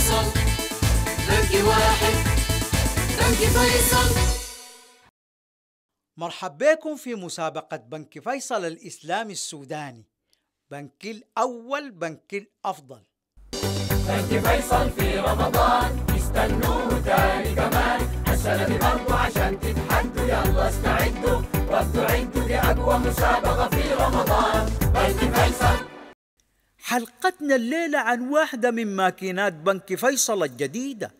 فيصل، بنك واحد، بنك فيصل. مرحبا بكم في مسابقة بنك فيصل الإسلامي السوداني، بنك الأول بنك الأفضل. بنك فيصل في رمضان استنوه تاني كمان، السنة دي برضو عشان تتحدوا، يلا استعدوا وابدوا عدوا، دي أقوى مسابقة في رمضان. بنك فيصل. حلقتنا الليلة عن واحدة من ماكينات بنك فيصل الجديدة،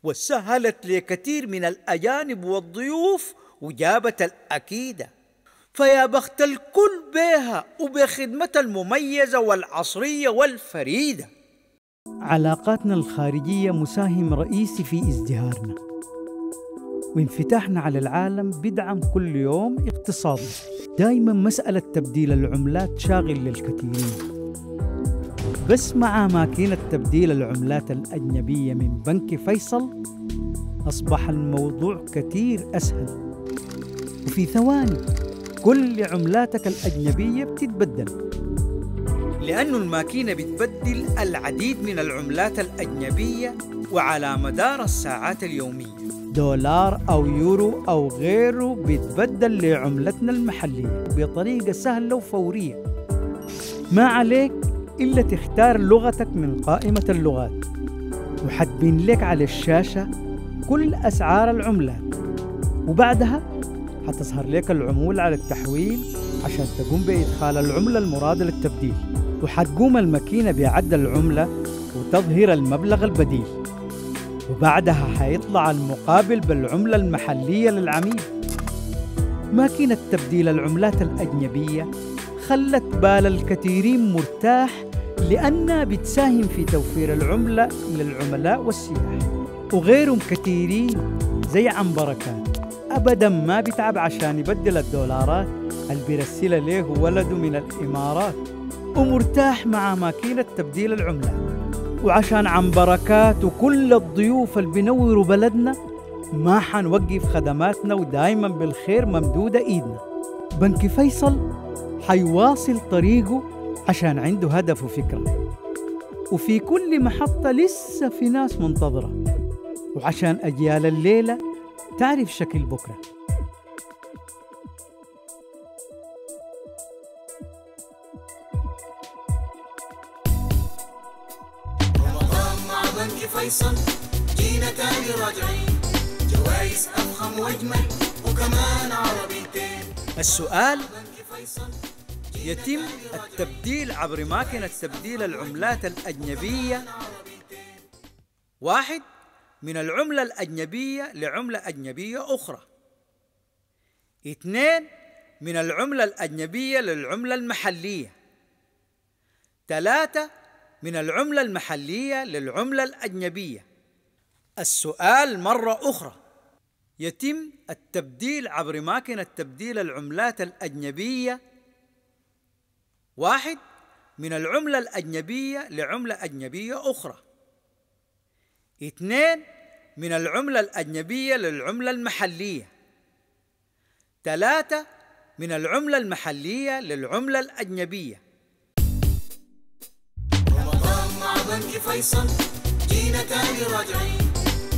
وسهلت لكثير من الأجانب والضيوف وجابت الأكيدة، فيا بخت الكل بها وبخدمتها المميزة والعصرية والفريدة. علاقاتنا الخارجية مساهم رئيسي في ازدهارنا، وانفتاحنا على العالم بدعم كل يوم اقتصادنا. دائما مسألة تبديل العملات شاغل للكثيرين، بس مع ماكينة تبديل العملات الأجنبية من بنك فيصل أصبح الموضوع كثير أسهل، وفي ثواني كل عملاتك الأجنبية بتتبدل، لأن الماكينة بتبدل العديد من العملات الأجنبية وعلى مدار الساعات اليومية. دولار أو يورو أو غيره بيتبدل لعملتنا المحلية بطريقة سهلة وفورية. ما عليك إلا تختار لغتك من قائمة اللغات، وحتبين لك على الشاشة كل أسعار العملات، وبعدها حتظهر لك العمولة على التحويل عشان تقوم بإدخال العملة المرادة للتبديل، وحتقوم الماكينة بعد العملة وتظهر المبلغ البديل، وبعدها حيطلع المقابل بالعملة المحلية للعميل. ماكينة تبديل العملات الأجنبية خلت بال الكثيرين مرتاح، لأنها بتساهم في توفير العملة للعملاء والسياح. وغيرهم كثيرين زي عم بركات أبداً ما بيتعب عشان يبدل الدولارات اللي بيرسلها له ولده من الإمارات، ومرتاح مع ماكينة تبديل العملات. وعشان عم بركات وكل الضيوف اللي بينوروا بلدنا ما حنوقف خدماتنا، ودايما بالخير ممدودة إيدنا. بنك فيصل حيواصل طريقه عشان عنده هدف وفكرة، وفي كل محطة لسه في ناس منتظرة، وعشان أجيال الليلة تعرف شكل بكرة. رمضان مع بنك فيصل، جينا تاني راجعين، جوايز أفخم وأجمل وكمان عربيتين. السؤال: يتم التبديل عبر ماكينة تبديل العملات الأجنبية: 1. من العملة الأجنبية لعملة أجنبية أخرى. 2. من العملة الأجنبية للعملة المحلية. 3. من العملة المحلية للعملة الأجنبية. السؤال مرة أخرى: يتم التبديل عبر ماكينة تبديل العملات الأجنبية: 1. من العملة الأجنبية لعملة أجنبية أخرى. 2. من العملة الأجنبية للعملة المحلية. 3. من العملة المحلية للعملة الأجنبية. رمضان مع بنك فيصل، جينا تاني راجعين،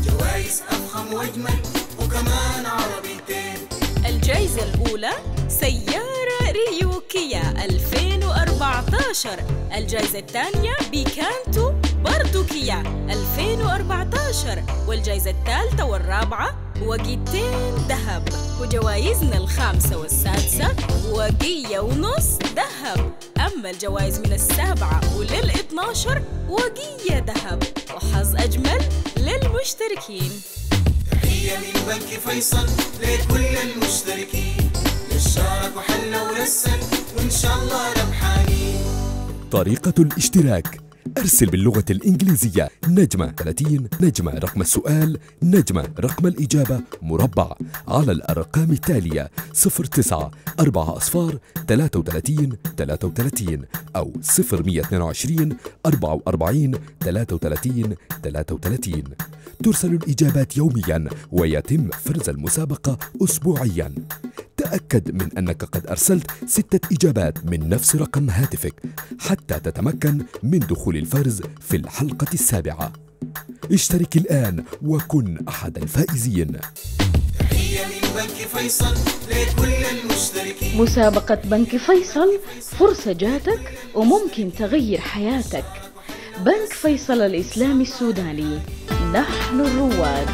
جوايز أفخم وأجمل وكمان عربيتين. الجائزة الأولى سيارة ريو كيا 2014. الجائزة الثانية بيكانتو برضو كيا 2014. والجائزة الثالثة والرابعة وقيتين ذهب. وجوائزنا الخامسة والسادسة وقية ونص ذهب. أما الجوائز من 7 ولل12 وقية ذهب. وحظ أجمل للمشتركين. تحية من بنك فيصل لكل المشتركين، للشارك وحلة ورسل وإن شاء الله ربحانين. طريقة الاشتراك: أرسل باللغة الإنجليزية *30 رقم السؤال رقم الإجابة مربع على الأرقام التالية 09 4 أصفار 33 33 أو 0122 44 33 33. ترسل الإجابات يومياً ويتم فرز المسابقة أسبوعياً. تأكد من أنك قد أرسلت 6 إجابات من نفس رقم هاتفك حتى تتمكن من دخول الفرز في الحلقة السابعة. اشترك الآن وكن أحد الفائزين. تحية من بنك فيصل لكل المشتركين. مسابقة بنك فيصل، فرصة جاتك وممكن تغير حياتك. بنك فيصل الإسلامي السوداني، نحن الرواد.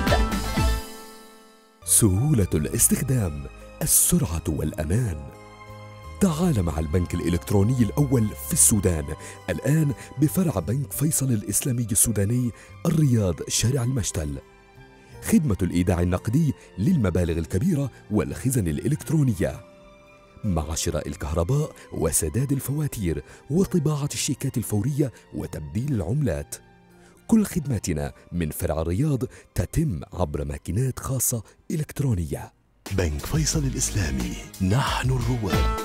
سهولة الاستخدام، السرعة والأمان. تعال مع البنك الإلكتروني الأول في السودان الآن بفرع بنك فيصل الإسلامي السوداني الرياض شارع المشتل. خدمة الإيداع النقدي للمبالغ الكبيرة والخزن الإلكترونية، مع شراء الكهرباء وسداد الفواتير وطباعة الشيكات الفورية وتبديل العملات. كل خدماتنا من فرع الرياض تتم عبر ماكينات خاصة إلكترونية. بنك فيصل الإسلامي، نحن الرواد.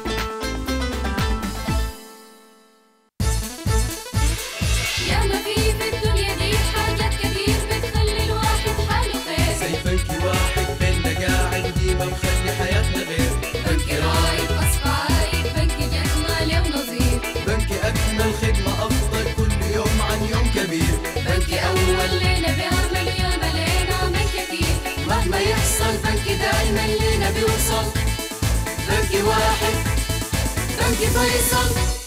دايما لينا بيوصل. بنك واحد، بنك فيصل.